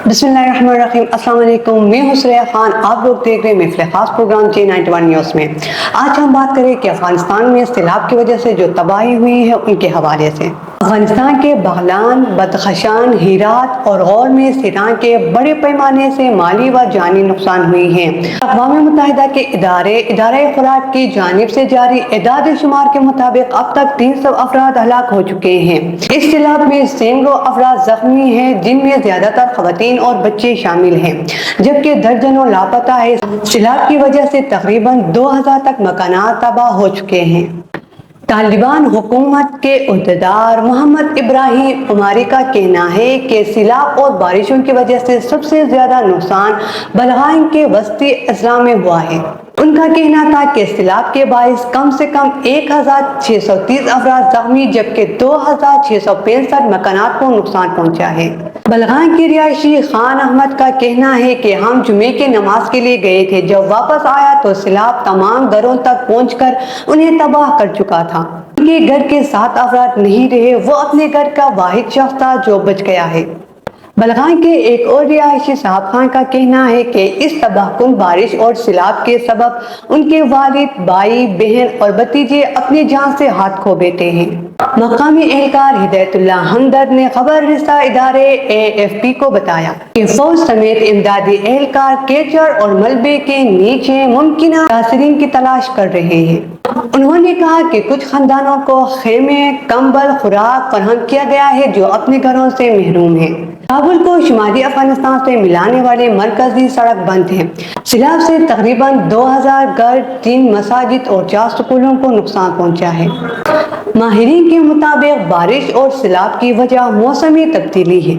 बिस्मिल्लाहिर्रहमानिर्रहीम। अस्सलाम वालेकुम। मैं हूं सुरैया खान। आप लोग देख रहे हैं महफिल खास प्रोग्राम J91 न्यूज़ में। आज हम बात करें कि अफगानिस्तान में सैलाब की वजह से जो तबाही हुई है उनके हवाले से। अफगानिस्तान के बगलान, बदखशान, हेरात और गौर में सैलाब के बड़े पैमाने से माली व जानी नुकसान हुई है। अक़वाम मुत्तहिदा के इदारे खुराक की जानिब से जारी एदाद शुमार के मुताबिक अब तक 300 अफराद हलाक हो चुके हैं। इस सैलाब में सैकड़ों अफराद जख्मी हैं, जिनमें ज्यादातर खवातीन और बच्चे शामिल हैं, जबकि दर्जनों लापता है। सैलाब की वजह से तकरीबन 2000 तक मकानात तबाह हो चुके हैं। तालिबान हुकूमत के उहदेदार मोहम्मद इब्राहिम उमारी का कहना है कि सैलाब और बारिशों की वजह से सबसे ज्यादा नुकसान बलगाम के वस्ती अजला में हुआ है। उनका कहना था कि सैलाब के बाइस कम से कम 1630 अफराद जख्मी, जबकि 2665 मकानात को नुकसान पहुंचा है। बलगाम के रिहायशी खान अहमद का कहना है कि हम जुमे के नमाज के लिए गए थे, जब वापस आया तो सैलाब तमाम घरों तक पहुंचकर उन्हें तबाह कर चुका था। उनके घर के 7 अफराद नहीं रहे, वो अपने घर का वाहिद शख्स था जो बच गया है। बलगाम के एक और रिहायशी साहब खान का कहना है कि इस तबाहकुन बारिश और सैलाब के सबब उनके वालिद, भाई, बहन और भतीजे अपनी जान से हाथ खो बैठे हैं। मकामी एहलकार हिदायतुल्लाह हमदर्द ने खबर रिसा इदारे AFP को बताया कि फौज समेत इमदादी एहलकार कीचड़ और मलबे के नीचे मुमकिन तासीरीन की तलाश कर रहे हैं। उन्होंने कहा कि कुछ खानदानों को खेमे, कंबल, खुराक फराहम किया गया है जो अपने घरों से महरूम हैं। काबुल को शुमाली अफगानिस्तान से मिलाने वाले मरकजी सड़क बंद है। सैलाब से तकरीबन 2000 घर, 3 मसाजिद और 4 स्कूलों को नुकसान पहुंचा है। माहिरीन के मुताबिक बारिश और सैलाब की वजह मौसमी तब्दीली है।